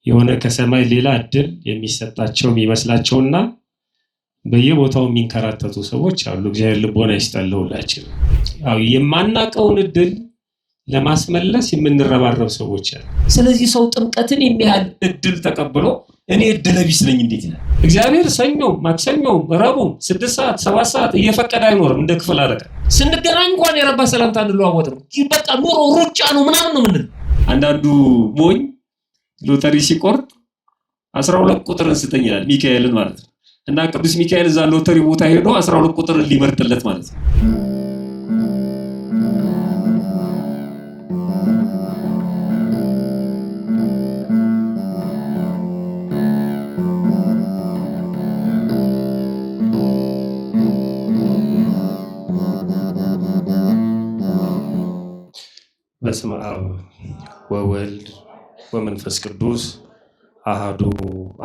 የሆነ ከሰማይ ሌላ እድል የሚሰጣቸው የሚመስላቸውና በየቦታው የሚንከራተቱ ሰዎች አሉ። እግዚአብሔር ልቦና ይስጠልውላችሁ። አው የማናቀውን እድል ለማስመለስ የምንረባረብ ሰዎች አሉ። ስለዚህ ሰው ጥምቀትን የሚያህል እድል ተቀብሎ እኔ እድለ ቢስ ነኝ እንዴት ይላል? እግዚአብሔር ሰኞ፣ ማክሰኞ፣ ረቡዕ 6 ሰዓት 7 ሰዓት እየፈቀደ አይኖርም። እንደ ክፍል አለቃ ስንገናኝ እንኳን የረባ ሰላምታ እንለዋወጥም። በቃ ኑሮ ሩጫ ነው ምናምን ነው ምንል። አንዳንዱ ሞኝ ሎተሪ ሲቆርጥ 12 ቁጥርን ስጠኝ ይላል፣ ሚካኤልን ማለት ነው። እና ቅዱስ ሚካኤል እዛ ሎተሪ ቦታ ሄዶ 12 ቁጥር ሊመርጥለት ማለት ነው። በስመ አብ ወወልድ ወመንፈስ ቅዱስ አሐዱ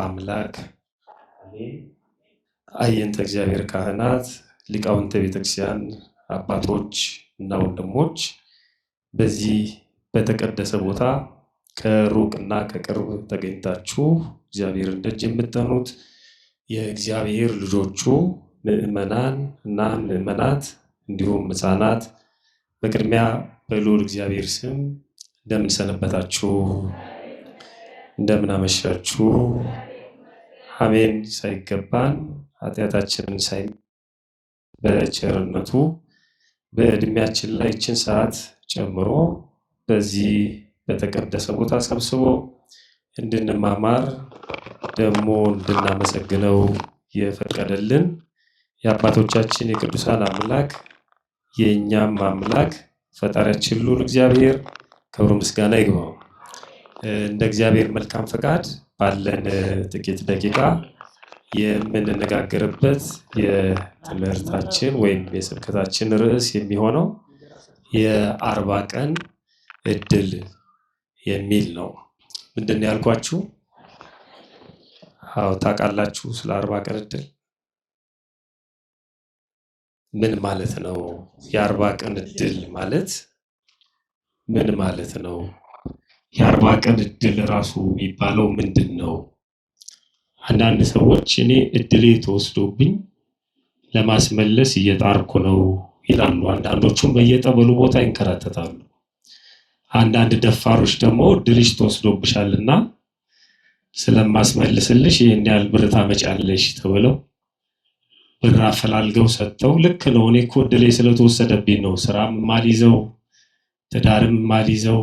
አምላክ አሜን። አየንተ እግዚአብሔር ካህናት፣ ሊቃውንተ ቤተክርስቲያን፣ አባቶች እና ወንድሞች በዚህ በተቀደሰ ቦታ ከሩቅና ከቅርብ ተገኝታችሁ እግዚአብሔርን ደጅ የምትጠኑት የእግዚአብሔር ልጆቹ ምዕመናን እና ምዕመናት እንዲሁም ሕፃናት በቅድሚያ በልዑል እግዚአብሔር ስም እንደምን ሰነበታችሁ? እንደምን አመሻችሁ? አሜን። ሳይገባን ኃጢአታችንን ሳይ በቸርነቱ በእድሜያችን ላይ ይህችን ሰዓት ጨምሮ በዚህ በተቀደሰ ቦታ ሰብስቦ እንድንማማር ደግሞ እንድናመሰግነው የፈቀደልን የአባቶቻችን የቅዱሳን አምላክ የእኛም አምላክ ፈጣሪያችን ልዑል እግዚአብሔር ክብር ምስጋና ይግባው። እንደ እግዚአብሔር መልካም ፈቃድ ባለን ጥቂት ደቂቃ የምንነጋገርበት የትምህርታችን ወይም የስብከታችን ርዕስ የሚሆነው የ40 ቀን እድል የሚል ነው። ምንድን ነው ያልኳችሁ? አዎ ታውቃላችሁ ስለ 40 ቀን እድል ምን ማለት ነው? የ40 ቀን እድል ማለት ምን ማለት ነው? የ40 ቀን እድል ራሱ የሚባለው ምንድን ነው? አንዳንድ ሰዎች እኔ እድሌ ተወስዶብኝ ለማስመለስ እየጣርኩ ነው ይላሉ። አንዳንዶቹም በየጠበሉ ቦታ ይንከራተታሉ። አንዳንድ ደፋሮች ደግሞ እድልሽ ተወስዶብሻልና ስለማስመልስልሽ ይሄን ያህል ብር ታመጫለሽ ተብለው ብር አፈላልገው ሰጥተው ልክ ነው እኔ እኮ እድሌ ስለተወሰደብኝ ነው ስራም ማልይዘው ትዳርም ማልይዘው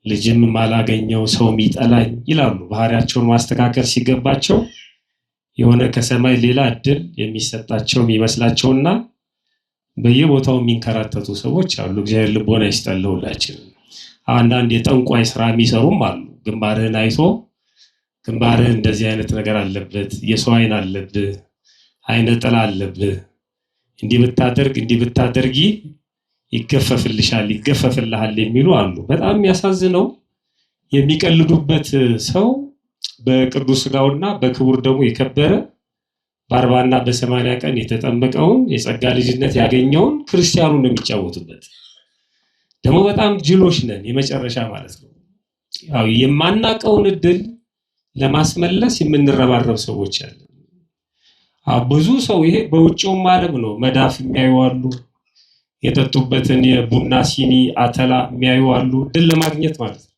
ልጅም ማላገኘው ሰው ሚጠላኝ ይላሉ። ባህሪያቸውን ማስተካከል ሲገባቸው የሆነ ከሰማይ ሌላ እድል የሚሰጣቸው የሚመስላቸውና በየቦታው የሚንከራተቱ ሰዎች አሉ። እግዚአብሔር ልቦና ይስጠልውላችሁ። አንዳንድ የጠንቋይ ስራ የሚሰሩም አሉ። ግንባርህን አይቶ ግንባርህ እንደዚህ አይነት ነገር አለበት፣ የሰው አይን አለብህ፣ አይነ ጥላ አለብህ፣ እንዲህ ብታደርጊ ይገፈፍልሻል ይገፈፍልሃል የሚሉ አሉ። በጣም የሚያሳዝነው የሚቀልዱበት ሰው በቅዱስ ሥጋውና በክቡር ደሙ የከበረ በ40 እና በ80 ቀን የተጠመቀውን የጸጋ ልጅነት ያገኘውን ክርስቲያኑን የሚጫወቱበት ደግሞ በጣም ጅሎች ነን የመጨረሻ ማለት ነው። ያው የማናቀውን እድል ለማስመለስ የምንረባረብ ሰዎች አሉ። ብዙ ሰው ይሄ በውጭውም ዓለም ነው መዳፍ የሚያዩ አሉ። የጠጡበትን የቡና ሲኒ አተላ የሚያዩ አሉ። ድል ለማግኘት ማለት ነው፣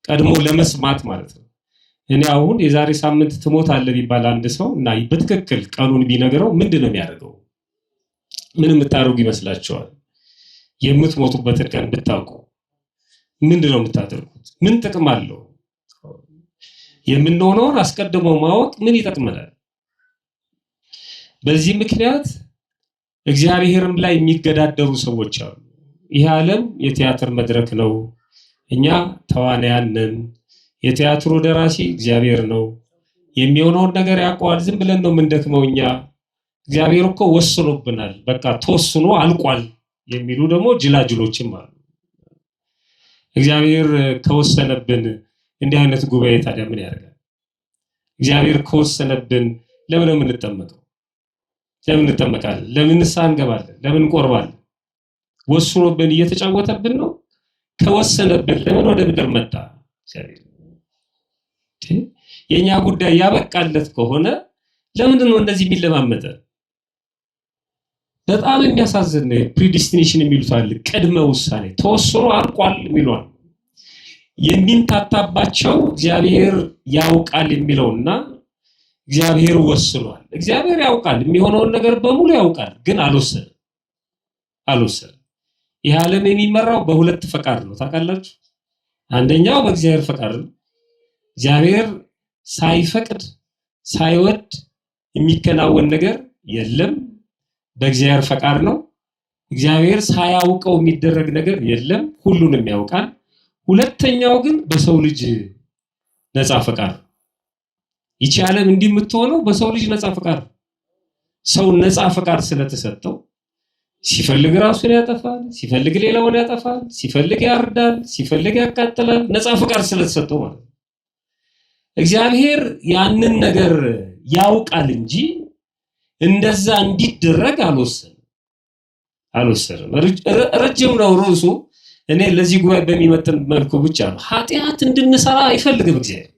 ቀድሞ ለመስማት ማለት ነው። እኔ አሁን የዛሬ ሳምንት ትሞታለህ ቢባል አንድ ሰው እና በትክክል ቀኑን ቢነግረው ምንድን ነው የሚያደርገው? ምን የምታደርጉ ይመስላችኋል? የምትሞቱበትን ቀን ብታውቁ ምንድን ነው የምታደርጉት? ምን ጥቅም አለው? የምንሆነውን አስቀድሞ ማወቅ ምን ይጠቅመናል? በዚህ ምክንያት እግዚአብሔርም ላይ የሚገዳደሩ ሰዎች አሉ። ይህ ዓለም የቲያትር መድረክ ነው፣ እኛ ተዋናያን ነን። የቲያትሩ ደራሲ እግዚአብሔር ነው፣ የሚሆነውን ነገር ያውቀዋል። ዝም ብለን ነው የምንደክመው እኛ። እግዚአብሔር እኮ ወስኖብናል፣ በቃ ተወስኖ አልቋል የሚሉ ደግሞ ጅላጅሎችም አሉ። እግዚአብሔር ከወሰነብን እንዲህ አይነት ጉባኤ ታዲያ ምን ያደርጋል? እግዚአብሔር ከወሰነብን ለምን ነው የምንጠመቀው? ለምን እንጠመቃለን? ለምን ንስሐ እንገባለን? ለምን እንቆርባለን? ወስኖብን እየተጫወተብን ነው። ከወሰነብን ለምን ወደ ምድር መጣ? እግዚአብሔር የኛ ጉዳይ ያበቃለት ከሆነ ለምንድን ነው እንደዚህ የሚለማመጠ? በጣም የሚያሳዝን ነው። ፕሪዲስቲኔሽን የሚሉት አለ፣ ቅድመ ውሳኔ ተወስኖ አልቋል የሚሏል። የሚንታታባቸው እግዚአብሔር ያውቃል የሚለውና እግዚአብሔር ወስኗል። እግዚአብሔር ያውቃል፣ የሚሆነውን ነገር በሙሉ ያውቃል፣ ግን አልወሰንም። ይህ ዓለም የሚመራው በሁለት ፈቃድ ነው። ታውቃላችሁ? አንደኛው በእግዚአብሔር ፈቃድ ነው። እግዚአብሔር ሳይፈቅድ ሳይወድ የሚከናወን ነገር የለም፣ በእግዚአብሔር ፈቃድ ነው። እግዚአብሔር ሳያውቀው የሚደረግ ነገር የለም፣ ሁሉንም ያውቃል። ሁለተኛው ግን በሰው ልጅ ነፃ ፈቃድ ነው። ይቺ ዓለም እንዲህ የምትሆነው በሰው ልጅ ነፃ ፈቃድ ነው። ሰው ነፃ ፈቃድ ስለተሰጠው ሲፈልግ ራሱን ያጠፋል፣ ሲፈልግ ሌላውን ያጠፋል፣ ሲፈልግ ያርዳል፣ ሲፈልግ ያቃጥላል። ነፃ ፈቃድ ስለተሰጠው ማለት ነው። እግዚአብሔር ያንን ነገር ያውቃል እንጂ እንደዛ እንዲደረግ አልወሰንም። ረጅም ነው ርዕሱ። እኔ ለዚህ ጉባኤ በሚመጥን መልኩ ብቻ ነው። ኃጢአት እንድንሰራ አይፈልግም እግዚአብሔር።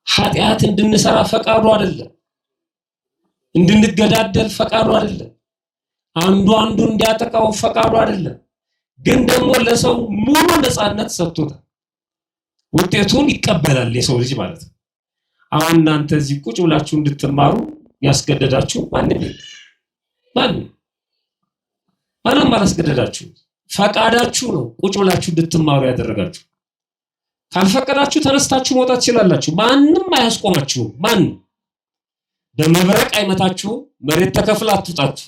ኃጢአት እንድንሰራ ፈቃዱ አይደለም። እንድንገዳደል ፈቃዱ አይደለም። አንዱ እንዲያጠቃው ፈቃዱ አይደለም። ግን ደግሞ ለሰው ሙሉ ነፃነት ሰጥቶታል። ውጤቱን ይቀበላል የሰው ልጅ ማለት ነው። አሁን እናንተ እዚህ ቁጭ ብላችሁ እንድትማሩ ያስገደዳችሁ ማንም አላስገደዳችሁ። ፈቃዳችሁ ነው ቁጭ ብላችሁ እንድትማሩ ያደረጋችሁ። ካልፈቀዳችሁ ተነስታችሁ መውጣት ትችላላችሁ። ማንም አያስቆማችሁም። ማንም በመብረቅ አይመታችሁ። መሬት ተከፍላ አትውጣችሁ።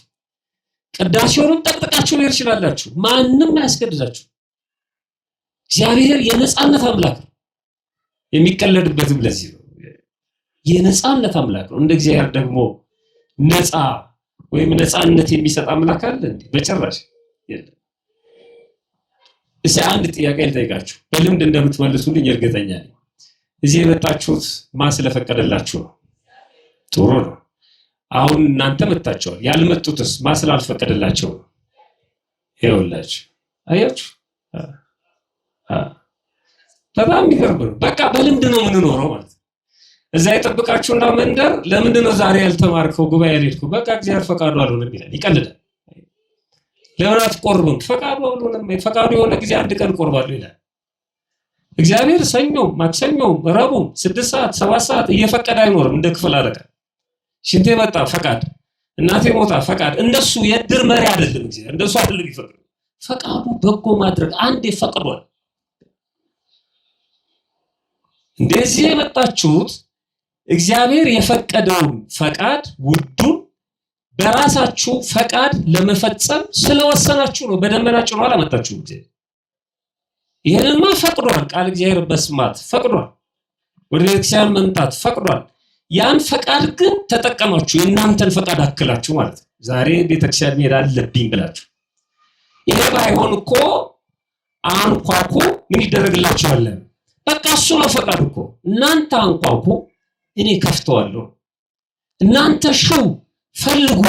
ቅዳሴውንም ጠቅጥቃችሁ ሊሄድ ይችላላችሁ። ማንም አያስገድዳችሁ። እግዚአብሔር የነፃነት አምላክ ነው። የሚቀለድበትም ለዚህ ነው። የነፃነት አምላክ ነው። እንደ እግዚአብሔር ደግሞ ነፃ ወይም ነፃነት የሚሰጥ አምላክ አለ እንዴ? በጭራሽ የለም። እስኪ አንድ ጥያቄ ልጠይቃችሁ፣ በልምድ እንደምትመልሱልኝ እርግጠኛ ነኝ። እዚህ የመጣችሁት ማን ስለፈቀደላችሁ ነው? ጥሩ ነው። አሁን እናንተ መጣችኋል። ያልመጡትስ ማን ስላልፈቀደላቸው ነው? ይኸውላችሁ፣ አያችሁ፣ በጣም የሚገርም ነው። በቃ በልምድ ነው የምንኖረው ማለት ነው። እዛ የጠብቃችሁና መንደር ለምንድን ነው ዛሬ ያልተማርከው ጉባኤ ያልሄድኩ? በቃ እግዚአብሔር ፈቃዱ አልሆነም ይላል፣ ይቀልዳል። ለምን አትቆርብም? ፈቃዱ አልሆነም። ፈቃዱ የሆነ ጊዜ አንድ ቀን ቆርባለሁ ይላል እግዚአብሔር። ሰኞ፣ ማክሰኞ፣ ረቡዕ 6 ሰዓት 7 ሰዓት እየፈቀደ አይኖርም። እንደ ክፍል አለቃ ሽንቴ መጣ ፈቃድ፣ እናቴ ሞታ ፈቃድ። እንደሱ የእድር መሪ አይደለም እግዚአብሔር። እንደሱ አይደለም ይፈቅድ። ፈቃዱ በጎ ማድረግ አንዴ ፈቅዷል። እንደዚህ የመጣችሁት እግዚአብሔር የፈቀደውን ፈቃድ ውዱን በራሳችሁ ፈቃድ ለመፈጸም ስለወሰናችሁ ነው። በደመና ጭኖ አላመጣችሁ እግዚአብሔር። ይሄንማ ፈቅዷል። ቃል እግዚአብሔር በስማት ፈቅዷል። ወደ ቤተክርስቲያን መምጣት ፈቅዷል። ያን ፈቃድ ግን ተጠቀማችሁ፣ የእናንተን ፈቃድ አክላችሁ ማለት ነው። ዛሬ ቤተክርስቲያን መሄድ አለብኝ ብላችሁ። ይሄ ባይሆን እኮ አንኳኩ፣ ምን ይደረግላችኋል? በቃ እሱ ነው ፈቃድ እኮ። እናንተ አንኳኩ፣ እኔ ከፍተዋለሁ። እናንተ ሹው ፈልጉ፣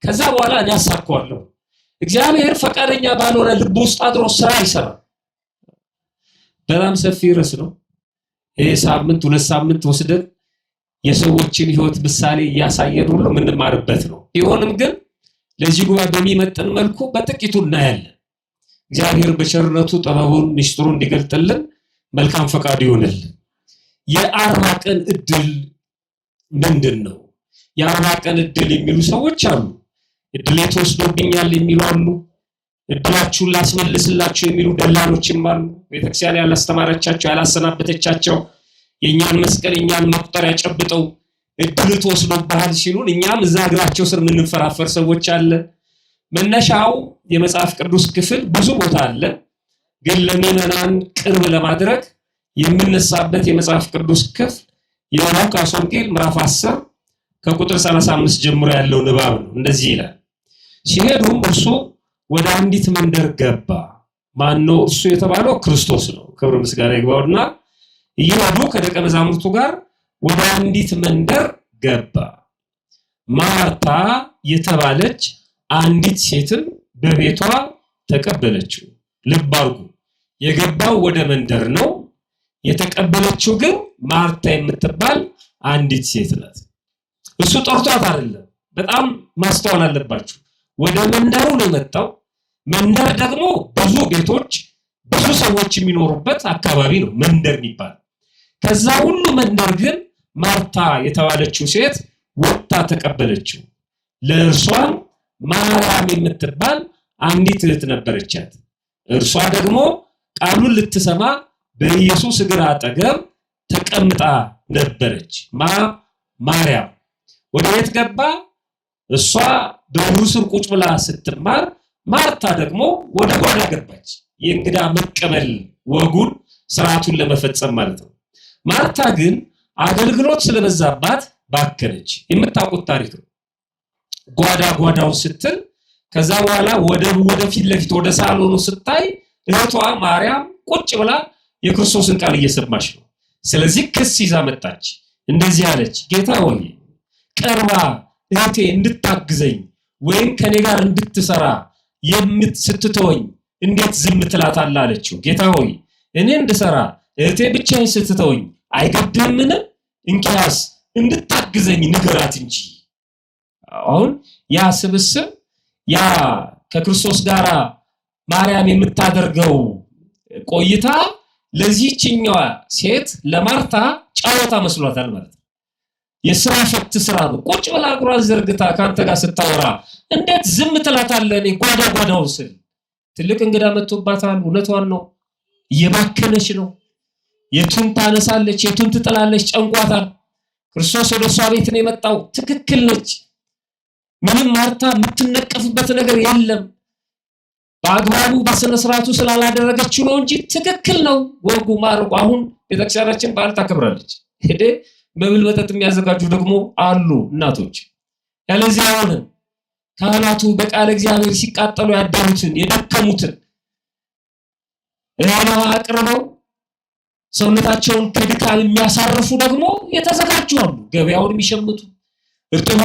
ከዛ በኋላ እኔ አሳካዋለሁ። እግዚአብሔር ፈቃደኛ ባልሆነ ልብ ውስጥ አድሮ ስራ ይሰራል። በጣም ሰፊ ርዕስ ነው ይሄ። ሳምንት 2 ሳምንት ወስደን የሰዎችን ህይወት ምሳሌ እያሳየን ሁሉ የምንማርበት ነው። ቢሆንም ግን ለዚህ ጉባኤ በሚመጥን መልኩ በጥቂቱ እናያለን። እግዚአብሔር በቸርነቱ ጥበቡን ሚስጥሩን እንዲገልጥልን መልካም ፈቃዱ ይሆንልን። የ40 ቀን እድል ምንድን ነው? የ40 ቀን እድል የሚሉ ሰዎች አሉ። እድሌ ተወስዶብኛል የሚሉ አሉ። እድላችሁን ላስመልስላችሁ የሚሉ ደላሎችም አሉ። ቤተክርስቲያን ያላስተማረቻቸው ያላሰናበተቻቸው የኛን መስቀል የኛን መቁጠሪያ ጨብጠው እድል ተወስዶብሃል ሲሉን እኛም እዛ እግራቸው ስር የምንፈራፈር ሰዎች አለ። መነሻው የመጽሐፍ ቅዱስ ክፍል ብዙ ቦታ አለ፣ ግን ለምዕመናን ቅርብ ለማድረግ የምንነሳበት የመጽሐፍ ቅዱስ ክፍል የሉቃስ ወንጌል ምዕራፍ 10 ከቁጥር 35 ጀምሮ ያለው ንባብ ነው። እንደዚህ ይላል። ሲሄዱም እርሱ ወደ አንዲት መንደር ገባ። ማን ነው እርሱ የተባለው? ክርስቶስ ነው። ክብር ምስጋና ይግባውና እየሄዱ ከደቀ መዛሙርቱ ጋር ወደ አንዲት መንደር ገባ። ማርታ የተባለች አንዲት ሴትም በቤቷ ተቀበለችው። ልብ አድርጉ፣ የገባው ወደ መንደር ነው። የተቀበለችው ግን ማርታ የምትባል አንዲት ሴት ናት። እሱ ጠርቷት አይደለም። በጣም ማስተዋል አለባችሁ። ወደ መንደሩ ነው የመጣው። መንደር ደግሞ ብዙ ቤቶች ብዙ ሰዎች የሚኖሩበት አካባቢ ነው መንደር የሚባል። ከዛ ሁሉ መንደር ግን ማርታ የተባለችው ሴት ወጣ ተቀበለችው። ለእርሷም ማርያም የምትባል አንዲት እህት ነበረቻት። እርሷ ደግሞ ቃሉን ልትሰማ በኢየሱስ እግር አጠገብ ተቀምጣ ነበረች። ማርያም ወደ ቤት ገባ። እሷ በእግሩ ስር ቁጭ ብላ ስትማር፣ ማርታ ደግሞ ወደ ጓዳ ገባች። የእንግዳ መቀበል ወጉን ስርዓቱን ለመፈጸም ማለት ነው። ማርታ ግን አገልግሎት ስለበዛባት ባከነች። የምታውቁት ታሪክ ነው። ጓዳው ስትል ከዛ በኋላ ወደ ፊት ለፊት ወደ ሳሎኑ ስታይ እህቷ ማርያም ቁጭ ብላ የክርስቶስን ቃል እየሰማች ነው። ስለዚህ ክስ ይዛ መጣች። እንደዚህ አለች፣ ጌታ ሆይ ቀርባ እህቴ እንድታግዘኝ ወይም ከኔ ጋር እንድትሰራ ስትተወኝ እንዴት ዝም ትላታለህ አለችው። ጌታ ሆይ እኔ እንድሰራ እህቴ ብቻዬን ስትተወኝ አይገድህምን? እንኪያስ እንድታግዘኝ ንገራት እንጂ። አሁን ያ ስብስብ ያ ከክርስቶስ ጋር ማርያም የምታደርገው ቆይታ ለዚህችኛዋ ሴት ለማርታ ጫወታ መስሏታል ማለት ነው። የሥራ ፈት ስራ ነው። ቁጭ ብላ እግሯን ዘርግታ ካንተ ጋር ስታወራ እንዴት ዝም ትላታለህ? እኔ ጓዳው ስል ትልቅ እንግዳ መጥቶባታል። እውነቷን ነው። እየባከነች ነው። የቱን ታነሳለች፣ የቱን ትጥላለች፣ ጨንቋታል። ክርስቶስ ወደ እሷ ቤት ነው የመጣው። ትክክል ነች። ምንም ማርታ የምትነቀፍበት ነገር የለም። በአግባቡ በስነ ስርዓቱ ስላላደረገችው ነው እንጂ ትክክል ነው። ወጉ ማርቁ። አሁን ቤተክርስቲያናችን በዓል ታከብራለች። ሄደ መብል መጠጥ የሚያዘጋጁ ደግሞ አሉ እናቶች። ያለዚህ አሁን ካህናቱ በቃለ እግዚአብሔር ሲቃጠሉ ያደሩትን የደከሙትን እህል አቅርበው ሰውነታቸውን ከድካም የሚያሳርፉ ደግሞ የተዘጋጁ አሉ። ገበያውን የሚሸምቱ እርጥቡ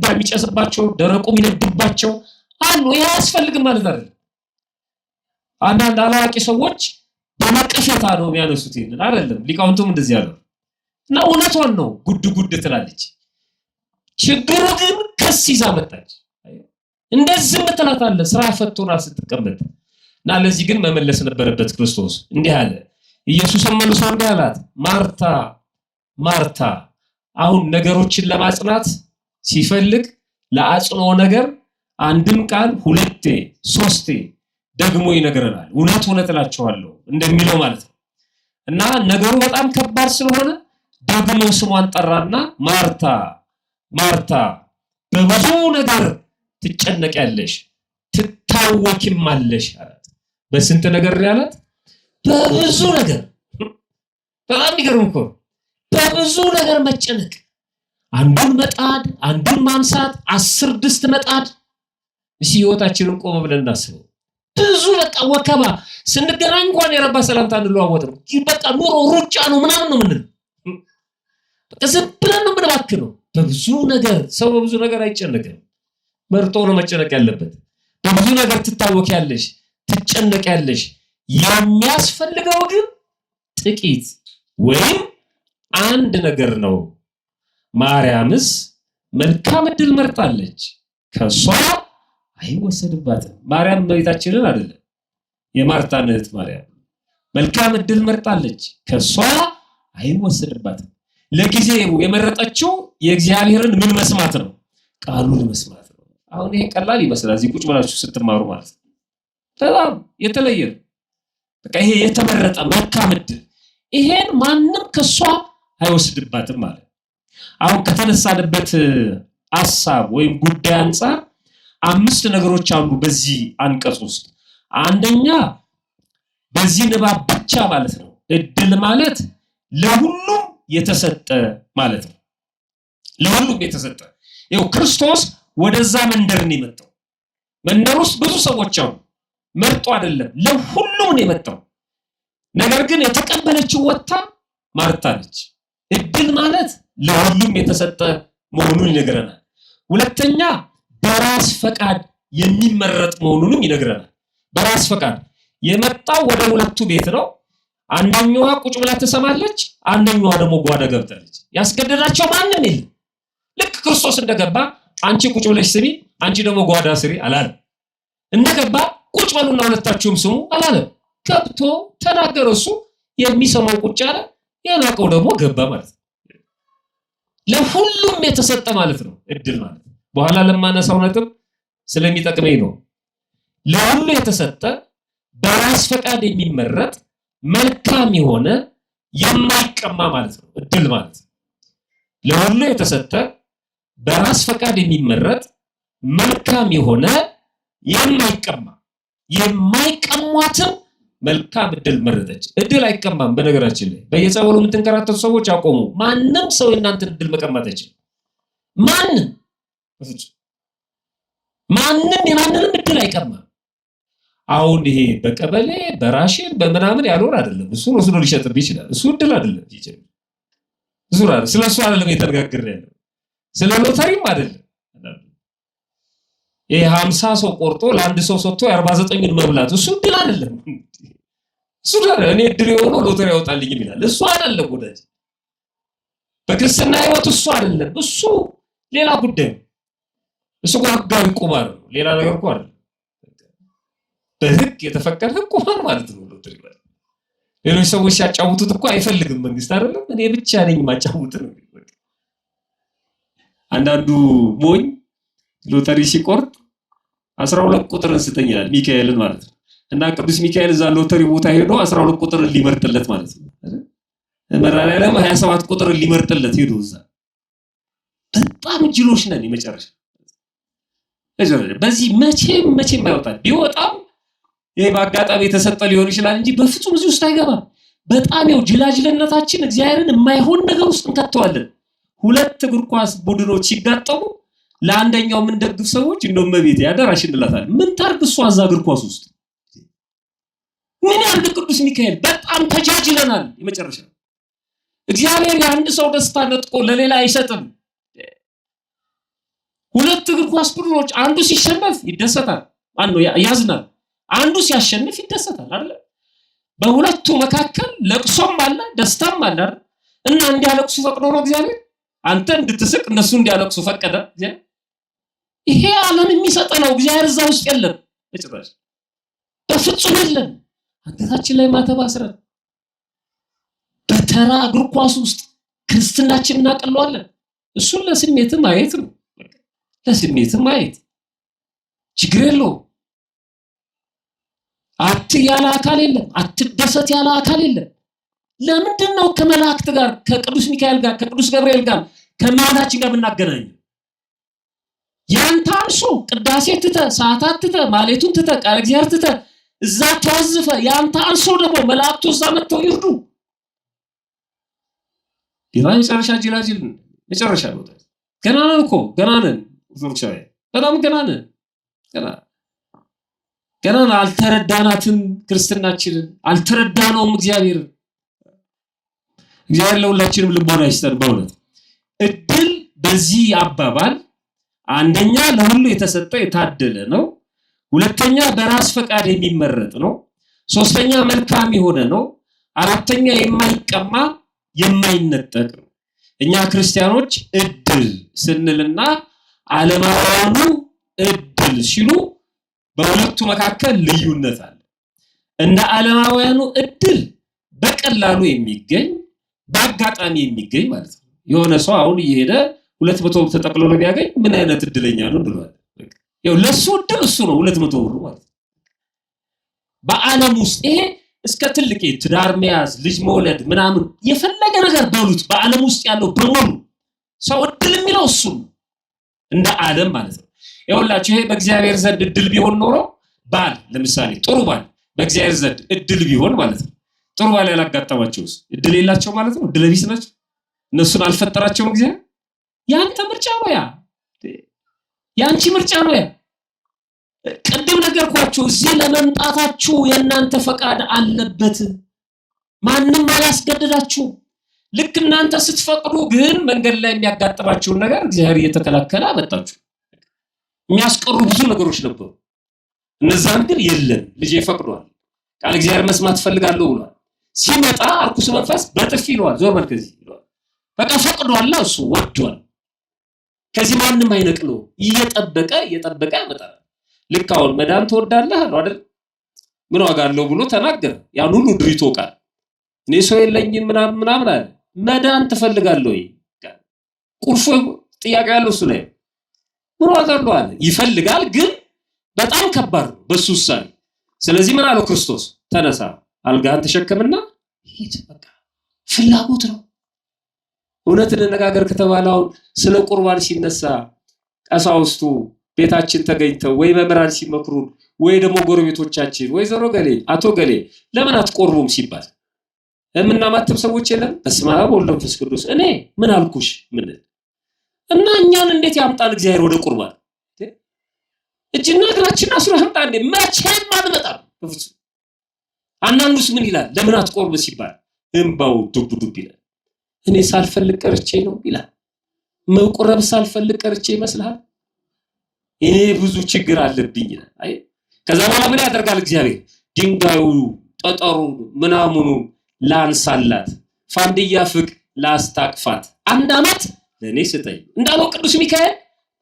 የሚጨስባቸው ደረቁ የሚነድባቸው አሉ። ይሄ አያስፈልግም ማለት አይደለም። አንዳንድ አላዋቂ ሰዎች በመቀሸታ ነው የሚያነሱት። ይሄንን አይደለም። ሊቃውንቱም እንደዚህ ያለው እና እውነቷን ነው። ጉድ ትላለች። ችግሩ ግን ከስ ይዛ መጣች። እንደዚህ ምትላታለ ስራ ፈቶና ስትቀመጥ እና ለዚህ ግን መመለስ ነበረበት ክርስቶስ። እንዲህ አለ። ኢየሱስም መልሶ እንዲህ አላት፣ ማርታ ማርታ። አሁን ነገሮችን ለማጽናት ሲፈልግ ለአጽንኦ ነገር አንድም ቃል ሁለቴ ሶስቴ ደግሞ ይነግረናል። እውነት እላችኋለሁ እንደሚለው ማለት ነው። እና ነገሩ በጣም ከባድ ስለሆነ ደግሞ ስሟን ጠራና ማርታ ማርታ በብዙ ነገር ትጨነቂያለሽ ትታወኪማለሽ አላት። በስንት ነገር ያላት? በብዙ ነገር። በጣም ይገርም እኮ በብዙ ነገር መጨነቅ። አንዱን መጣድ አንዱን ማንሳት 10 ድስት መጣድ። እሺ ህይወታችንን ቆም ብለን እናስበው። ብዙ በቃ ወከባ። ስንገናኝ እንኳን የረባ ሰላምታ እንለዋወጥም። በቃ ኑሮ ሩጫ ነው ምናምን ነው ምንድነው? በቃ ዝም ብለን ነው የምንባክነው በብዙ ነገር። ሰው በብዙ ነገር አይጨነቅም። መርጦ ነው መጨነቅ ያለበት። በብዙ ነገር ትታወቂያለሽ፣ ትጨነቂያለሽ። የሚያስፈልገው ግን ጥቂት ወይም አንድ ነገር ነው። ማርያምስ መልካም ዕድል መርጣለች፣ ከሷ አይወሰድባትም። ማርያም እመቤታችንን አይደለም፣ የማርታን እህት ማርያም መልካም ዕድል መርጣለች፣ ከሷ አይወሰድባትም። ለጊዜው የመረጠችው የእግዚአብሔርን ምን መስማት ነው? ቃሉን መስማት ነው። አሁን ይሄ ቀላል ይመስላል እዚህ ቁጭ ብላችሁ ስትማሩ ማለት ነው። በጣም የተለየ ነው። በቃ ይሄ የተመረጠ መልካም ዕድል፣ ይሄን ማንም ከሷ አይወስድባትም ማለት። አሁን ከተነሳንበት ሐሳብ ወይም ጉዳይ አንፃር 5 ነገሮች አሉ በዚህ አንቀጽ ውስጥ። አንደኛ በዚህ ንባብ ብቻ ማለት ነው ዕድል ማለት ለሁሉም የተሰጠ ማለት ነው። ለሁሉም የተሰጠ። ይኸው ክርስቶስ ወደዛ መንደር ነው የመጣው። መንደር ውስጥ ብዙ ሰዎች አሉ። መርጦ አይደለም፣ ለሁሉም ነው የመጣው። ነገር ግን የተቀበለችው ወጣ ማርታ ነች። ዕድል ማለት ለሁሉም የተሰጠ መሆኑን ይነግረናል። ሁለተኛ በራስ ፈቃድ የሚመረጥ መሆኑንም ይነግረናል። በራስ ፈቃድ የመጣው ወደ ሁለቱ ቤት ነው። አንደኛዋ ቁጭ ብላ ትሰማለች፣ አንደኛዋ ደግሞ ጓዳ ገብታለች። ያስገደዳቸው ማንም የለም። ልክ ክርስቶስ እንደገባ አንቺ ቁጭ ብለሽ ስሚ፣ አንቺ ደግሞ ጓዳ ስሪ አላለም። እንደገባ ቁጭ በሉና ሁለታችሁም ስሙ አላለም። ገብቶ ተናገረ። እሱ የሚሰማው ቁጭ አለ፣ የናቀው ደግሞ ገባ ማለት ነው። ለሁሉም የተሰጠ ማለት ነው እድል ማለት ነው። በኋላ ለማነሳው ነጥብ ስለሚጠቅመኝ ነው። ለሁሉ የተሰጠ በራስ ፈቃድ የሚመረጥ መልካም የሆነ የማይቀማ ማለት ነው እድል ማለት ነው። ለሁሉ የተሰጠ በራስ ፈቃድ የሚመረጥ መልካም የሆነ የማይቀማ የማይቀሟትም መልካም እድል መረጠች። እድል አይቀማም። በነገራችን ላይ በየጸበሉ የምትንከራተቱ ሰዎች አቆሙ። ማንም ሰው የእናንተን እድል መቀማት አይችልም። ማንም የማንንም እድል አይቀማም። አሁን ይሄ በቀበሌ በራሽን በምናምን ያልሆነ አይደለም። እሱ ወስዶ ሊሸጥብህ ይችላል። እሱ እድል አይደለም። ስለሱ አይደለም የተነጋገርን ያለው። ስለ ሎተሪም አይደለም። ይሄ 50 ሰው ቆርጦ ለአንድ ሰው ሰጥቶ 49ን መብላት እሱ እድል አይደለም። እሱ አይደለም። እኔ እድል የሆነው ሎተሪ ያወጣልኝ ይላል። እሱ አይደለም ወዳጅ። በክርስትና ህይወት እሱ አይደለም። እሱ ሌላ ጉዳይ ነው። እሱ ህጋዊ ቁማር ነው። ሌላ ነገር እኮ አይደለም። በህግ የተፈቀደ ቁማር ማለት ነው ሎተሪ ማለት። ሌሎች ሰዎች ሲያጫውቱት እኮ አይፈልግም መንግስት አይደለም። እኔ ብቻ ነኝ ማጫውት ነው። አንዳንዱ ሞኝ ሎተሪ ሲቆርጥ 12 ቁጥርን ስጠኝ ይላል፣ ሚካኤልን ማለት ነው። እና ቅዱስ ሚካኤል እዛ ሎተሪ ቦታ ሄዶ 12 ቁጥርን ሊመርጥለት ማለት ነው። መድኃኒዓለም 27 ቁጥርን ሊመርጥለት ሄዶ እዛ። በጣም ጅሎች ነን የመጨረሻ። በዚህ መቼም አይወጣም። ቢወጣም ይሄ በአጋጣሚ የተሰጠ ሊሆን ይችላል እንጂ በፍጹም እዚህ ውስጥ አይገባም። በጣም ይው ጅላጅልነታችን እግዚአብሔርን የማይሆን ነገር ውስጥ እንከተዋለን። ሁለት እግር ኳስ ቡድኖች ሲጋጠሙ ለአንደኛው ምን ደግፍ ሰዎች እንደውም መቤት ያደራሽ እንላታለን። ምን ታርግ እሷ እዛ እግር ኳስ ውስጥ ምን ያርግ ቅዱስ ሚካኤል? በጣም ተጃጅለናል። የመጨረሻ እግዚአብሔር የአንድ ሰው ደስታ ነጥቆ ለሌላ አይሰጥም። ሁለት እግር ኳስ ቡድኖች አንዱ ሲሸነፍ ይደሰታል፣ ያዝናል። አንዱ ሲያሸንፍ ይደሰታል አይደል? በሁለቱ መካከል ለቅሶም አለ ደስታም አለ አይደል? እና እንዲያለቅሱ ፈቅዶ ነው እግዚአብሔር። አንተ እንድትስቅ እነሱ እንዲያለቅሱ ፈቀደ እግዚአብሔር። ይሄ ዓለም የሚሰጠው እግዚአብሔር እዛ ውስጥ የለም። በጭራሽ በፍጹም የለም። አንገታችን ላይ ማተብ አስረን በተራ እግር ኳስ ውስጥ ክርስትናችንን እናቀለዋለን። እሱን ለስሜት ማየት ነው። ለስሜት ማየት ችግር የለውም። ያለ አካል የለም። አትደሰት ያለ አካል የለም። ለምንድን ነው ከመላእክት ጋር ከቅዱስ ሚካኤል ጋር ከቅዱስ ገብርኤል ጋር ከመላእክት ጋር የምናገናኘው? ያንተ አንሶ ቅዳሴ ትተ ሰዓታት ትተ ማሌቱን ትተ ቃል እግዚአብሔር ትተ እዛ ተወዝፈ ያንተ አንሶ ደግሞ መላእክቱ እዛ መጥተው ይርዱ። ይባል መጨረሻ ጅላጅል መጨረሻ ነው። ገና ነን እኮ ገና ነን። በጣም ገና ነን። ገና አልተረዳናትም። ክርስትናችንን አልተረዳነውም። እግዚአብሔር ለሁላችንም ልቦና ይስጠን። በእውነት እድል በዚህ አባባል አንደኛ ለሁሉ የተሰጠ የታደለ ነው። ሁለተኛ በራስ ፈቃድ የሚመረጥ ነው። ሶስተኛ መልካም የሆነ ነው። አራተኛ የማይቀማ የማይነጠቅ ነው። እኛ ክርስቲያኖች እድል ስንልና ዓለማውያኑ እድል ሲሉ በሁለቱ መካከል ልዩነት አለ። እንደ ዓለማውያኑ እድል በቀላሉ የሚገኝ በአጋጣሚ የሚገኝ ማለት ነው። የሆነ ሰው አሁን እየሄደ 200 ብር ተጠቅልሎ ቢያገኝ ምን አይነት እድለኛ ነው እንላለን። ያው ለሱ እድል እሱ ነው 200 ብር ማለት ነው። በዓለም ውስጥ ይሄ እስከ ትልቅ ትዳር መያዝ ልጅ መውለድ ምናምን የፈለገ ነገር በሉት በዓለም ውስጥ ያለው በሙሉ ሰው እድል የሚለው እሱ ነው እንደ ዓለም ማለት ነው። ይኸውላችሁ ይሄ በእግዚአብሔር ዘንድ እድል ቢሆን ኖሮ ባል ለምሳሌ ጥሩ ባል በእግዚአብሔር ዘንድ እድል ቢሆን ማለት ነው። ጥሩ ባል ያላጋጠማቸውስ እድል የላቸው ማለት ነው። እድል ቢስ ናቸው። እነሱን አልፈጠራቸውም እግዚአብሔር። ያንተ ምርጫ ነው ያ ያንቺ ምርጫ ነው ያ። ቅድም ነገርኳችሁ እዚህ ለመምጣታችሁ የእናንተ ፈቃድ አለበት። ማንም አላስገደዳችሁ። ልክ እናንተ ስትፈቅዱ ግን መንገድ ላይ የሚያጋጥማችሁን ነገር እግዚአብሔር እየተከላከለ አመጣችሁ። የሚያስቀሩ ብዙ ነገሮች ነበሩ። እነዛን ግን የለም ልጄ ፈቅዷል፣ ቃል እግዚአብሔር መስማት ፈልጋለሁ ብሏል። ሲመጣ እርኩስ መንፈስ በጥፊ ይለዋል፣ ዞር በል ከዚህ ይለዋል። በቃ ፈቅዷል፣ እሱ ወዷል። ከዚህ ማንም አይነቅለው። እየጠበቀ ያመጣል። ልክ አሁን መዳን ትወዳለህ አለው አይደል? ምን ዋጋ አለው ብሎ ተናገረ። ያን ሁሉ ድሪቶ ቃል እኔ ሰው የለኝም ምናምን አለ። መዳን ትፈልጋለህ ወይ? ቁልፉ ጥያቄ ያለው እሱ ላይ ምን ዋጋ አለው አለ። ይፈልጋል፣ ግን በጣም ከባድ ነው በሱ ውሳኔ። ስለዚህ ምን አለው ክርስቶስ? ተነሳ፣ አልጋህን ተሸከምና ሂድ። በቃ ፍላጎት ነው። እውነት እንነጋገር ከተባለ አሁን ስለ ቁርባን ሲነሳ ቀሳውስቱ ቤታችን ተገኝተው ወይ መምህራን ሲመክሩን ወይ ደግሞ ጎረቤቶቻችን ወይዘሮ ገሌ አቶ ገሌ ለምን አትቆርቡም ሲባል የምናማትብ ሰዎች የለም። በስመ አብ ወወልድ ወመንፈስ ቅዱስ እኔ ምን አልኩሽ ምን እና እኛን እንዴት ያምጣን እግዚአብሔር ወደ ቁርባን? እጅና እግራችን አስሮ ያምጣ እንዴ? መቼም አንመጣም በፍጹም። አንዳንዱስ ምን ይላል? ለምን አትቆርብ ሲባል እንባው ዱብ ዱብ ይላል። እኔ ሳልፈልግ ቀርቼ ነው ይላል። መቁረብ ሳልፈልግ ቀርቼ ይመስልሃል? እኔ ብዙ ችግር አለብኝ ይላል። አይ ከዛ በኋላ ምን ያደርጋል እግዚአብሔር? ድንጋዩ ጠጠሩ ምናምኑ ላንሳላት፣ ፋንድያ ፍቅ ላስታቅፋት፣ 1 ዓመት ለኔ ስጠኝ እንዳለው ቅዱስ ሚካኤል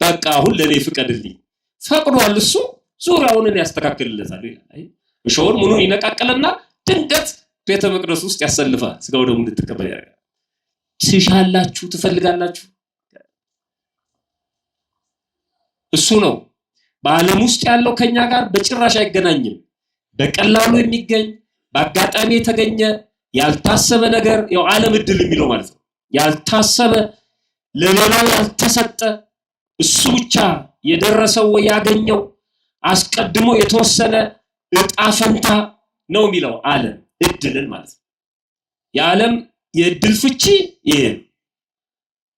በቃ አሁን ለኔ ፍቀድልኝ ፈቅዷል። እሱ ዙሪያውን ያስተካክልለታል ይላል። አይ እሾውን ምኑን ይነቃቀልና ድንገት ቤተ መቅደስ ውስጥ ያሰልፋል። ስጋው ደግሞ እንድትቀበል ያደርጋል። ትሻላችሁ፣ ትፈልጋላችሁ። እሱ ነው በዓለም ውስጥ ያለው ከኛ ጋር በጭራሽ አይገናኝም። በቀላሉ የሚገኝ በአጋጣሚ የተገኘ ያልታሰበ ነገር ያው ዓለም እድል የሚለው ማለት ነው። ያልታሰበ ለሌላው ያልተሰጠ እሱ ብቻ የደረሰው ወይ ያገኘው አስቀድሞ የተወሰነ ዕጣ ፈንታ ነው የሚለው ዓለም እድልን ማለት ነው። የዓለም የእድል ፍቺ ይሄ ነው።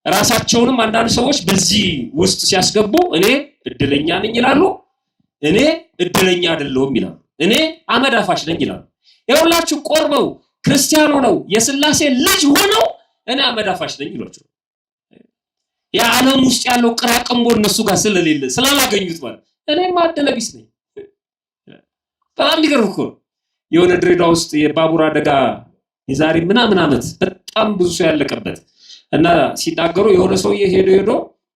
ራሳቸውንም አንዳንድ ሰዎች በዚህ ውስጥ ሲያስገቡ እኔ እድለኛ ነኝ ይላሉ፣ እኔ እድለኛ አይደለሁም ይላሉ፣ እኔ አመዳፋሽ ነኝ ይላሉ። ይኸውላችሁ ቆርበው ክርስቲያኖ ነው የሥላሴ ልጅ ሆነው እኔ አመዳፋሽ ነኝ ይሏቸው። የዓለም ውስጥ ያለው ቅራቅንቦ እነሱ ጋር ስለሌለ ስላላገኙት ማለት እኔማ አደለቢስ ነኝ። በጣም ይገርም እኮ የሆነ ድሬዳዋ ውስጥ የባቡር አደጋ የዛሬ ምናምን ዓመት በጣም ብዙ ሰው ያለቀበት እና ሲናገሩ የሆነ ሰውዬ ሄዶ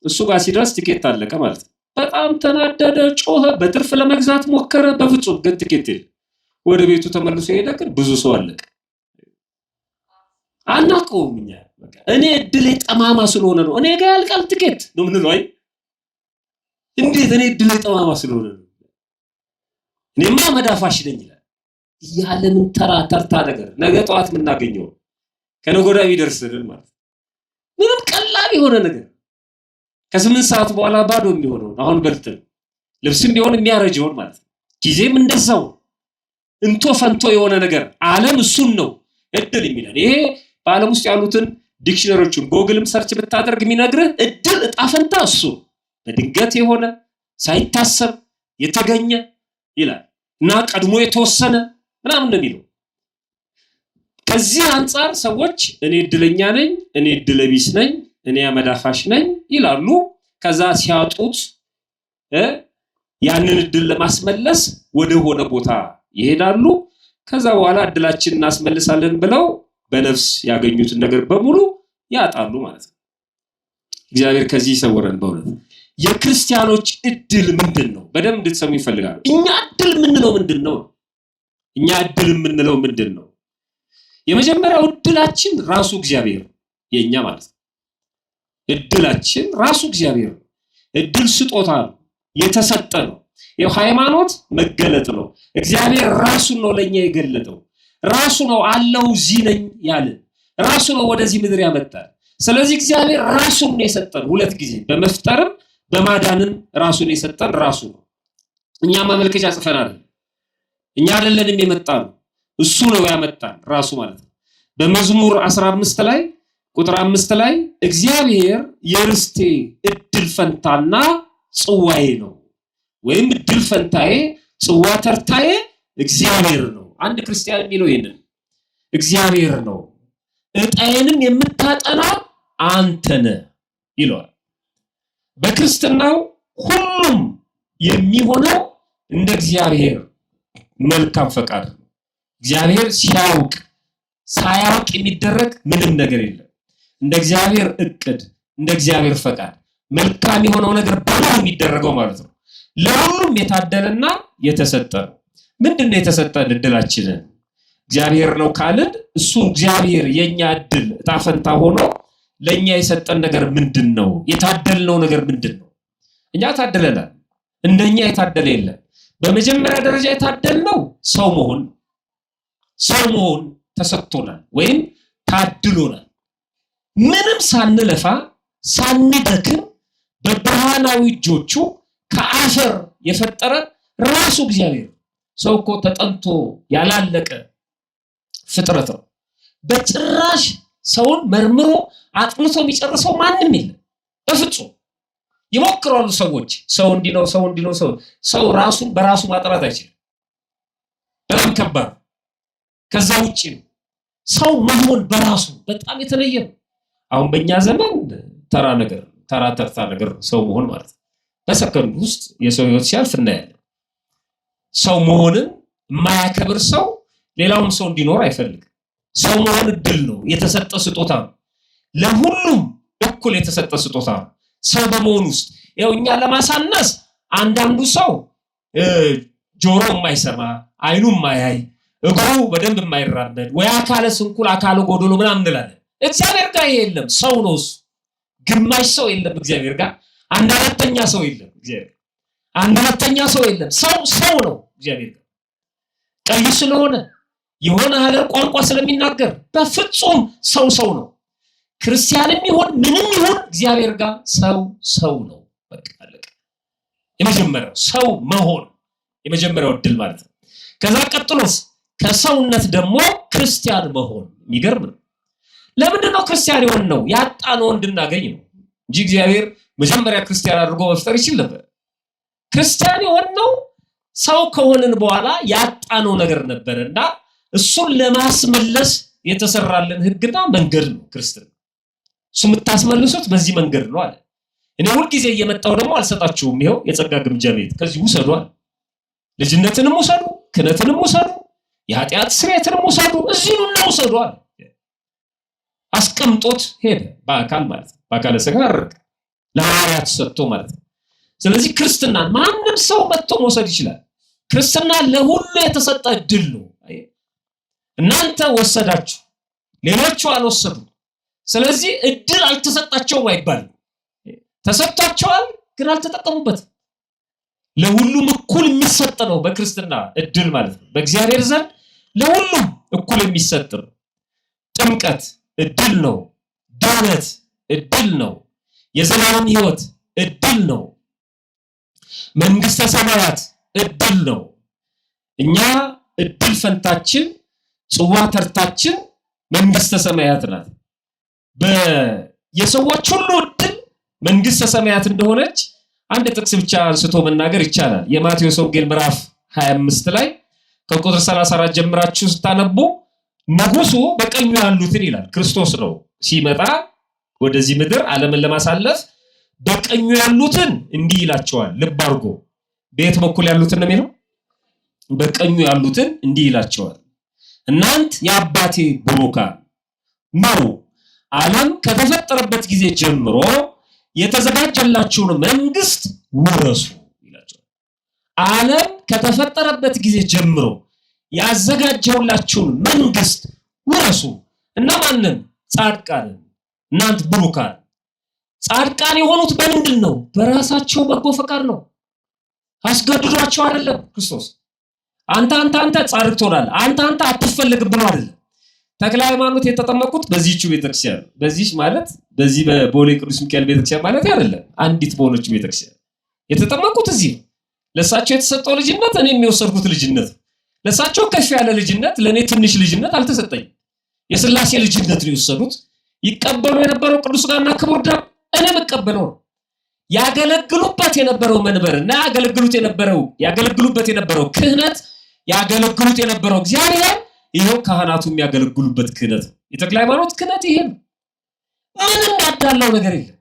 እሱ ጋር ሲደርስ ቲኬት አለቀ ማለት ነው። በጣም ተናደደ፣ ጮኸ፣ በትርፍ ለመግዛት ሞከረ። በፍጹም ግን ቲኬት የለም። ወደ ቤቱ ተመልሶ ሄደ፣ ግን ብዙ ሰው አለቀ። አናውቀውም እኛ በቃ እኔ እድሌ ጠማማ ስለሆነ ነው እኔ ጋር ያልቃል ቲኬት ነው የምንለው። አይ እንዴት እኔ እድሌ ጠማማ ስለሆነ ነው እኔማ መዳፋሽ ነኝ ይላል። ያለምን ተርታ ነገር ነገ ጠዋት የምናገኘው ከነገ ወዲያ ይደርስልን ማለት ምንም ቀላል የሆነ ነገር ከ8 ሰዓት በኋላ ባዶ የሚሆነው አሁን በልተን ልብስም ቢሆን የሚያረጀውን ማለት ነው። ጊዜም እንደዛው እንቶ ፈንቶ የሆነ ነገር ዓለም እሱን ነው እድል የሚለን። ይሄ በዓለም ውስጥ ያሉትን ዲክሽነሪዎችን ጎግልም ሰርች ብታደርግ የሚነግርህ እድል ዕጣ ፈንታ እሱ በድንገት የሆነ ሳይታሰብ የተገኘ ይላል እና ቀድሞ የተወሰነ ምናምን ነው የሚለው። ከዚህ አንፃር ሰዎች እኔ እድለኛ ነኝ፣ እኔ እድለቢስ ነኝ፣ እኔ አመዳፋሽ ነኝ ይላሉ። ከዛ ሲያጡት ያንን እድል ለማስመለስ ወደ ሆነ ቦታ ይሄዳሉ። ከዛ በኋላ እድላችንን እናስመልሳለን ብለው በነፍስ ያገኙትን ነገር በሙሉ ያጣሉ ማለት ነው። እግዚአብሔር ከዚህ ይሰውረን። በእውነት የክርስቲያኖች እድል ምንድነው? በደንብ እንድትሰሙ ይፈልጋሉ። እኛ እድል የምንለው ምንድነው? እኛ እድል የምንለው ምንድነው? የመጀመሪያው እድላችን ራሱ እግዚአብሔር የኛ ማለት ነው። እድላችን ራሱ እግዚአብሔር ነው። እድል ስጦታ ነው፣ የተሰጠ ነው። የሃይማኖት መገለጥ ነው። እግዚአብሔር ራሱን ነው ለኛ የገለጠው። ራሱ ነው አለው እዚህ ነኝ ያለ ራሱ ነው ወደዚህ ምድር ያመጣል። ስለዚህ እግዚአብሔር ራሱን ነው የሰጠን። 2 ጊዜ በመፍጠርም በማዳንም ራሱን የሰጠን ራሱ ነው። እኛ ማመልከቻ ጽፈናል። እኛ አይደለንም የመጣን፣ እሱ ነው ያመጣን ራሱ ማለት ነው። በመዝሙር 15 ላይ ቁጥር 5 ላይ እግዚአብሔር የርስቴ እድል ፈንታና ጽዋዬ ነው፣ ወይም እድል ፈንታዬ ጽዋ ተርታዬ እግዚአብሔር ነው። አንድ ክርስቲያን የሚለው ይሄንን እግዚአብሔር ነው፣ ዕጣዬንም የምታጠና አንተ ነህ ይለዋል። በክርስትናው ሁሉም የሚሆነው እንደ እግዚአብሔር መልካም ፈቃድ ነው። እግዚአብሔር ሲያውቅ ሳያውቅ የሚደረግ ምንም ነገር የለም። እንደ እግዚአብሔር እቅድ እንደ እግዚአብሔር ፈቃድ መልካም የሆነው ነገር በሙሉ የሚደረገው ማለት ነው። ለሁሉም የታደለና የተሰጠ ነው። ምንድነው የተሰጠን እድላችንን? እግዚአብሔር ነው ካልን እሱ እግዚአብሔር የኛ እድል ዕጣ ፈንታ ሆኖ ለኛ የሰጠን ነገር ምንድነው? የታደልነው ነገር ምንድነው? እኛ ታደለናል። እንደኛ የታደለ የለም። በመጀመሪያ ደረጃ የታደልነው ሰው መሆን ተሰጥቶናል ወይም ታድሎናል። ምንም ሳንለፋ ሳንደክም በብርሃናዊ እጆቹ ከአፈር የፈጠረ ራሱ እግዚአብሔር። ሰው እኮ ተጠንቶ ያላለቀ ፍጥረት ነው። በጭራሽ ሰውን መርምሮ አጥንቶ የሚጨርሰው ማንም የለም በፍጹም። ይሞክራሉ ሰዎች፣ ሰው እንዲህ ነው ሰው ራሱን በራሱ ማጥራት አይችልም። በጣም ከባድ። ከዛ ውጪ ነው ሰው መሆን በራሱ በጣም የተለየ ነው። አሁን በእኛ ዘመን ተራ ተርታ ነገር ሰው መሆን ማለት ነው። በሰከንድ ውስጥ የሰው ህይወት ሲያልፍ እናያለን። ሰው መሆንን የማያከብር ሰው ሌላውም ሰው እንዲኖር አይፈልግም። ሰው መሆን እድል ነው፣ የተሰጠ ስጦታ ነው። ለሁሉም እኩል የተሰጠ ስጦታ ነው። ሰው በመሆን ውስጥ ያው እኛ ለማሳነስ አንዳንዱ ሰው ጆሮ የማይሰማ አይኑ የማያይ እግሩ በደንብ የማይራመድ ወይ አካለ ስንኩል አካለ ጎዶሎ ምናምን እንላለን። እግዚአብሔር ጋር የለም። ሰው ነው እሱ። ግማሽ ሰው የለም እግዚአብሔር ጋር። አንድ አራተኛ ሰው የለም እግዚአብሔር። አንድ አራተኛ ሰው የለም። ሰው ነው እግዚአብሔር ጋር። ቀይ ስለሆነ የሆነ ሀገር ቋንቋ ስለሚናገር በፍጹም ሰው ነው። ክርስቲያንም ይሁን ምንም ይሁን እግዚአብሔር ጋር ሰው ነው። በቃ አለቀ። የመጀመሪያው ሰው መሆን የመጀመሪያው እድል ማለት ነው። ከዛ ቀጥሎስ ከሰውነት ደግሞ ክርስቲያን መሆን የሚገርም ነው። ለምንድን ነው ክርስቲያን የሆነው? ያጣነው እንድናገኝ ነው እንጂ እግዚአብሔር መጀመሪያ ክርስቲያን አድርጎ መፍጠር ይችል ነበር። ክርስቲያን የሆነው ሰው ከሆንን በኋላ ያጣነው ነገር ነበርና እሱን ለማስመለስ የተሰራልን ህግና መንገድ ነው ክርስትና። እሱ የምታስመልሱት በዚህ መንገድ ነው አለ። እኔ ሁልጊዜ እየመጣው ደግሞ አልሰጣችሁም፣ ይሄው የጸጋ ግምጃ ቤት ከዚህ ውሰዱ አለ። ልጅነትንም ውሰዱ፣ ክህነትንም ውሰዱ፣ የኃጢአት ስርየትንም ውሰዱ፣ እዚሁ ነው ውሰዱ አለ። አስቀምጦት ሄደ በአካል ማለት ነው። በአካለ ሥጋ አረገ ለሐዋርያት ሰጥቶ ማለት ነው። ስለዚህ ክርስትና ማንም ሰው መጥቶ መውሰድ ይችላል። ክርስትና ለሁሉ የተሰጠ እድል ነው። እናንተ ወሰዳችሁ፣ ሌሎቹ አልወሰዱ። ስለዚህ እድል አልተሰጣቸውም አይባልም። ተሰጥቷቸዋል ግን አልተጠቀሙበትም። ለሁሉም እኩል የሚሰጥ ነው በክርስትና እድል ማለት ነው። በእግዚአብሔር ዘንድ ለሁሉም እኩል የሚሰጥ ነው። ጥምቀት እድል ነው። ድነት እድል ነው። የዘላለም ሕይወት እድል ነው። መንግስተ ሰማያት እድል ነው። እኛ እድል ፈንታችን ጽዋ ተርታችን መንግስተ ሰማያት ናት። የሰዎች ሁሉ እድል መንግስተ ሰማያት እንደሆነች አንድ ጥቅስ ብቻ አንስቶ መናገር ይቻላል። የማቴዎስ ወንጌል ምዕራፍ 25 ላይ ከቁጥር 34 ጀምራችሁ ስታነቡ ንጉሱ በቀኙ ያሉትን ይላል። ክርስቶስ ነው ሲመጣ ወደዚህ ምድር ዓለምን ለማሳለፍ በቀኙ ያሉትን እንዲህ ይላቸዋል። ልብ አድርጎ በየት በኩል ያሉትን ነው የሚለው? በቀኙ ያሉትን እንዲህ ይላቸዋል፣ እናንት የአባቴ ብሩካን ነው፣ ዓለም ከተፈጠረበት ጊዜ ጀምሮ የተዘጋጀላችሁን መንግስት ውረሱ ይላቸዋል። ዓለም ከተፈጠረበት ጊዜ ጀምሮ ያዘጋጀውላችሁን መንግስት ውረሱ። እና ማንን? ጻድቃንን። እናንት ብሩካን። ጻድቃን የሆኑት በምንድን ነው? በራሳቸው በጎ ፈቃድ ነው። አስገድዷቸው አይደለም። ክርስቶስ አንተ ጻድቅ ትሆናለህ፣ አንተ አትፈልግም ብሎ አይደለም። ተክለ ሃይማኖት የተጠመቁት በዚህች ቤተክርስቲያን፣ በዚህ ማለት በዚህ በቦሌ ቅዱስ ሚካኤል ቤተክርስቲያን ማለት አይደለም። አንዲት በሆነች ቤተክርስቲያን የተጠመቁት እዚህ ነው። ለሳቸው የተሰጠው ልጅነት እኔ የሚወሰድኩት ልጅነት፣ ለሳቸው ከፍ ያለ ልጅነት፣ ለኔ ትንሽ ልጅነት አልተሰጠኝም። የሥላሴ ልጅነት ነው የወሰዱት። ይቀበሉ የነበረው ቅዱስ ሥጋና ክቡር ደም እኔ መቀበለው ነው። ያገለግሉበት የነበረው መንበርና ያገለግሉበት የነበረው ክህነት፣ ያገለግሉት የነበረው እግዚአብሔር ይሄው ካህናቱ የሚያገለግሉበት ክህነት ነው። የተክለ ሃይማኖት ክህነት ይሄ ነው። ምንም ያዳላው ነገር የለም።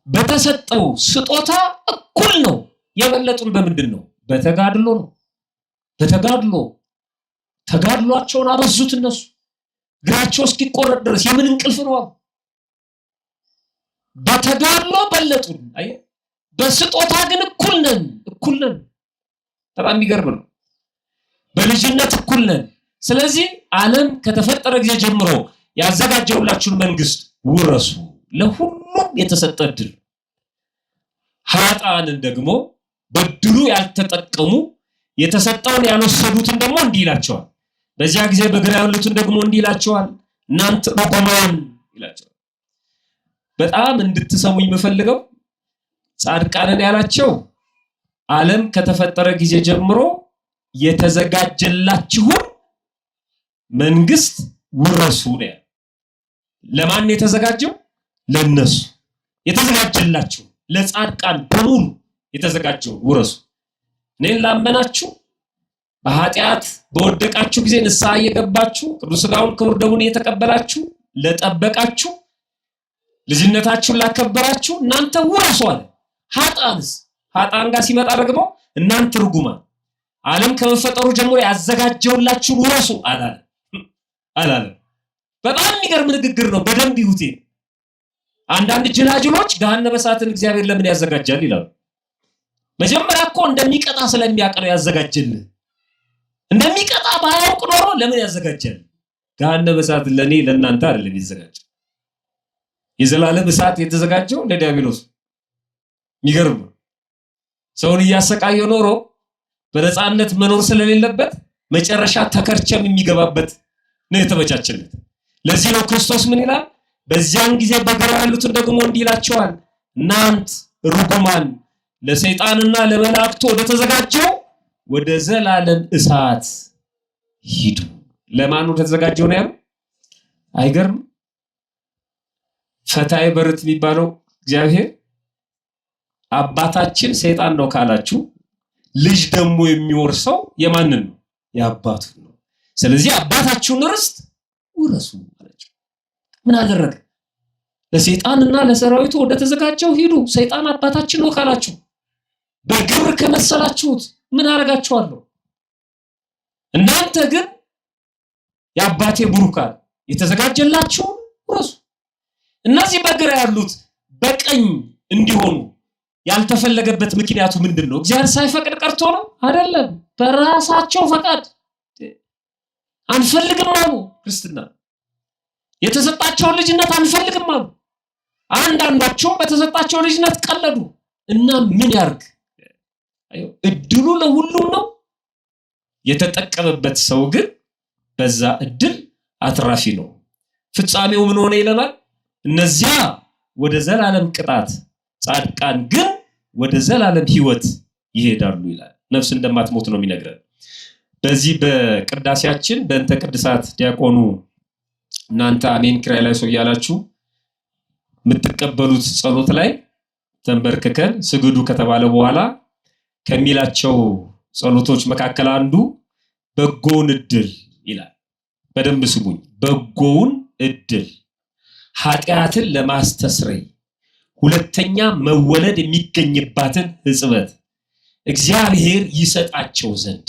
በተሰጠው ስጦታ እኩል ነው። የበለጡን በምንድን ነው? በተጋድሎ ነው። በተጋድሎ ተጋድሏቸውን አበዙት። እነሱ እግራቸው እስኪቆረጥ ድረስ የምን እንቅልፍ ነው? በተጋድሎ በለጡን። አይ በስጦታ ግን እኩል ነን። በጣም የሚገርም ነው። በልጅነት እኩል ነን። ስለዚህ ዓለም ከተፈጠረ ጊዜ ጀምሮ ያዘጋጀውላችሁን መንግስት ውረሱ። ለሁሉም የተሰጠ ዕድል። ኃጥአንን ደግሞ በድሉ ያልተጠቀሙ የተሰጠውን ያልወሰዱትን ደግሞ እንዲህ ይላቸዋል። በዚያ ጊዜ በግራ ያሉትን ደግሞ እንዲህ ይላቸዋል፣ እናንተ ርጉማን ይላቸዋል። በጣም እንድትሰሙኝ የምፈልገው ጻድቃንን ያላቸው ዓለም ከተፈጠረ ጊዜ ጀምሮ የተዘጋጀላችሁን መንግስት ውረሱ ነው። ለማን የተዘጋጀው? ለነሱ የተዘጋጀላችሁ፣ ለጻድቃን በሙሉ የተዘጋጀው ውረሱ። እኔን ላመናችሁ በኃጢአት በወደቃችሁ ጊዜ ንስሐ እየገባችሁ ቅዱስ ሥጋውን ክቡር ደሙን እየተቀበላችሁ ለጠበቃችሁ ልጅነታችሁን ላከበራችሁ እናንተ ውረሱ አለ። ኃጥአን ጋር ሲመጣ ደግሞ እናንተ ርጉማን ዓለም ከመፈጠሩ ጀምሮ ያዘጋጀውላችሁን ውረሱ አላለ። በጣም የሚገርም ንግግር ነው። በደንብ ይሁቴ። አንዳንድ ጅላጅሎች ገሃነመ እሳትን እግዚአብሔር ለምን ያዘጋጃል ይላሉ። መጀመሪያ እኮ እንደሚቀጣ ስለሚያውቅ ነው ያዘጋጀልህ። እንደሚቀጣ ባያውቅ ኖሮ ለምን ያዘጋጃል? ገሃነመ እሳት ለኔ ለእናንተ አይደለም የተዘጋጀው። የዘላለም እሳት የተዘጋጀው ለዲያብሎስ። የሚገርም ሰውን እያሰቃየው ኖሮ በነፃነት መኖር ስለሌለበት መጨረሻ ተከርቸም የሚገባበት ነው የተመቻቸለት። ለዚህ ነው ክርስቶስ ምን ይላል? በዚያን ጊዜ በግራ ያሉትን ደግሞ እንዲህ ይላቸዋል፣ እናንት ርጉማን ለሰይጣንና ለመላእክቱ ወደ ተዘጋጀው ወደ ዘላለም እሳት ሂዱ። ለማን ወደ ተዘጋጀው ነው ያለው? አይገርም? ፈታይ በርት የሚባለው እግዚአብሔር አባታችን ሰይጣን ነው ካላችሁ ልጅ ደግሞ የሚወርሰው የማንን ነው? የአባቱን ነው። ስለዚህ አባታችሁን ርስት ውረሱ አላቸው። ምን አደረገ? ለሰይጣንና ለሰራዊቱ ወደ ተዘጋጀው ሂዱ። ሰይጣን አባታችን ነው ካላችሁ በግብር ከመሰላችሁት ምን አረጋችኋለሁ? እናንተ ግን የአባቴ ቡሩካን የተዘጋጀላችሁ ውረሱ። እነዚህ በግራ ያሉት በቀኝ እንዲሆኑ ያልተፈለገበት ምክንያቱ ምንድነው? እግዚአብሔር ሳይፈቅድ ቀርቶ ነው? አይደለም። በራሳቸው ፈቃድ አንፈልግም አሉ። ክርስትና የተሰጣቸውን ልጅነት አንፈልግም አሉ። አንዳንዶቹ በተሰጣቸው ልጅነት ቀለዱ እና ምን ያርግ? እድሉ ለሁሉም ነው። የተጠቀመበት ሰው ግን በዛ እድል አትራፊ ነው። ፍጻሜው ምን ሆነ ይለናል? እነዚያ ወደ ዘላለም ቅጣት፣ ጻድቃን ግን ወደ ዘላለም ሕይወት ይሄዳሉ ይላል። ነፍስ እንደማትሞት ነው የሚነግረን። በዚህ በቅዳሴያችን በእንተ ቅድሳት ዲያቆኑ እናንተ አሜን ኪርያ ላይ ሰው ያላችሁ የምትቀበሉት ጸሎት ላይ ተንበርክከን ስግዱ ከተባለ በኋላ ከሚላቸው ጸሎቶች መካከል አንዱ በጎውን እድል ይላል። በደንብ ስሙኝ። በጎውን እድል ኃጢአትን ለማስተስረይ ሁለተኛ መወለድ የሚገኝባትን ሕጽበት እግዚአብሔር ይሰጣቸው ዘንድ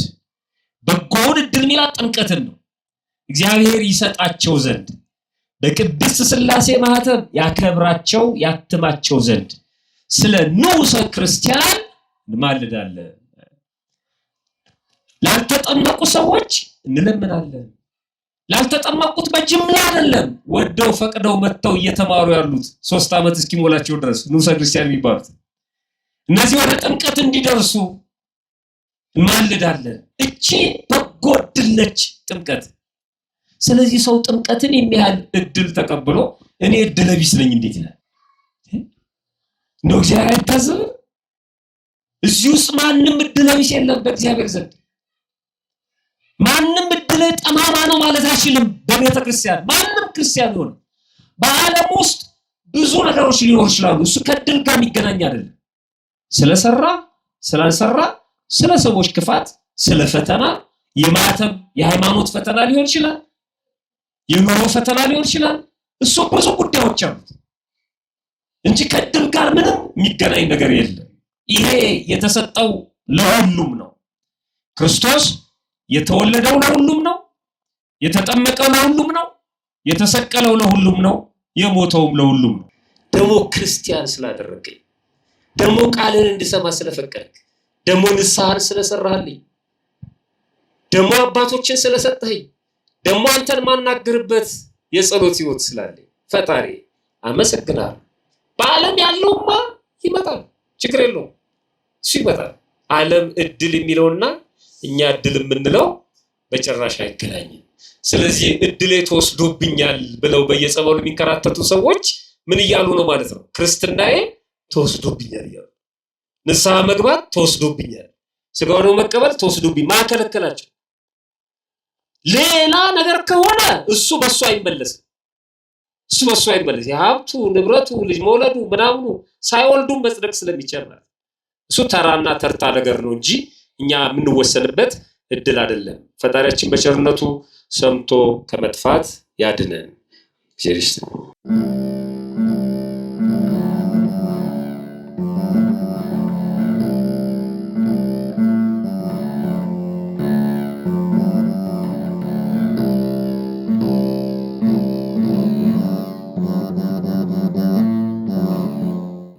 በጎውን እድል ሚላ ጥምቀትን ነው። እግዚአብሔር ይሰጣቸው ዘንድ በቅድስት ሥላሴ ማህተም ያከብራቸው ያትማቸው ዘንድ ስለ ንዑሰ ክርስቲያን እንማልዳለን። ላልተጠመቁ ሰዎች እንለምናለን። ላልተጠመቁት በጅምላ አይደለም፣ ወደው ፈቅደው መጥተው እየተማሩ ያሉት 3 ዓመት እስኪሞላቸው ድረስ ንዑሰ ክርስቲያን የሚባሉት እነዚህ ወደ ጥምቀት እንዲደርሱ እንማልዳለን። እቺ በጎ እድል ነች ጥምቀት። ስለዚህ ሰው ጥምቀትን የሚያህል እድል ተቀብሎ እኔ እድለ ቢስ ነኝ እንዴት ይላል? ነው እግዚአብሔር አይታዘብም? እዚህ ውስጥ ማንም እድለ ቢስ የለም በእግዚአብሔር ዘንድ። ማንም እድለ ጠማማ ነው ማለት አይችልም። በቤተ ክርስቲያን ማንም ክርስቲያን ሆነ በዓለም ውስጥ ብዙ ነገሮች ሊኖር ይችላሉ። እሱ ከእድል ጋር የሚገናኝ አይደለም። ስለሰራ ስላልሰራ፣ ስለ ሰዎች ክፋት፣ ስለ ፈተና፣ የማተም የሃይማኖት ፈተና ሊሆን ይችላል፣ የኑሮ ፈተና ሊሆን ይችላል። እሱ ብዙ ጉዳዮች አሉት እንጂ ከእድል ጋር ምንም የሚገናኝ ነገር የለም። ይሄ የተሰጠው ለሁሉም ነው። ክርስቶስ የተወለደው ለሁሉም ነው። የተጠመቀው ለሁሉም ነው፣ የተሰቀለው ለሁሉም ነው፣ የሞተውም ለሁሉም ነው። ደግሞ ክርስቲያን ስላደረገኝ፣ ደግሞ ቃልን እንድሰማ ስለፈቀድክ፣ ደግሞ ንስሐን ስለሰራህልኝ፣ ደግሞ አባቶችን ስለሰጠኸኝ፣ ደግሞ አንተን ማናገርበት የጸሎት ህይወት ስላለኝ ፈጣሪ አመሰግናለሁ። በዓለም ያለውማ ይመጣል፣ ችግር የለውም፣ እሱ ይመጣል። ዓለም እድል የሚለውና እኛ እድል የምንለው በጭራሽ አይገናኝም። ስለዚህ እድሌ ተወስዶብኛል ብለው በየጸበሉ የሚንከራተቱ ሰዎች ምን እያሉ ነው ማለት ነው? ክርስትናዬ ተወስዶብኛል እያሉ፣ ንስሐ መግባት ተወስዶብኛል፣ ስጋው ነው መቀበል ተወስዶብኝ። ማከለከላቸው ሌላ ነገር ከሆነ እሱ በሱ አይመለስም። እሱ በሱ አይመለስ። የሀብቱ ንብረቱ ልጅ መውለዱ ምናምኑ ሳይወልዱም መጽደቅ ስለሚቻል ማለት እሱ ተራና ተርታ ነገር ነው እንጂ እኛ የምንወሰንበት እድል አይደለም። ፈጣሪያችን በቸርነቱ ሰምቶ ከመጥፋት ያድነን።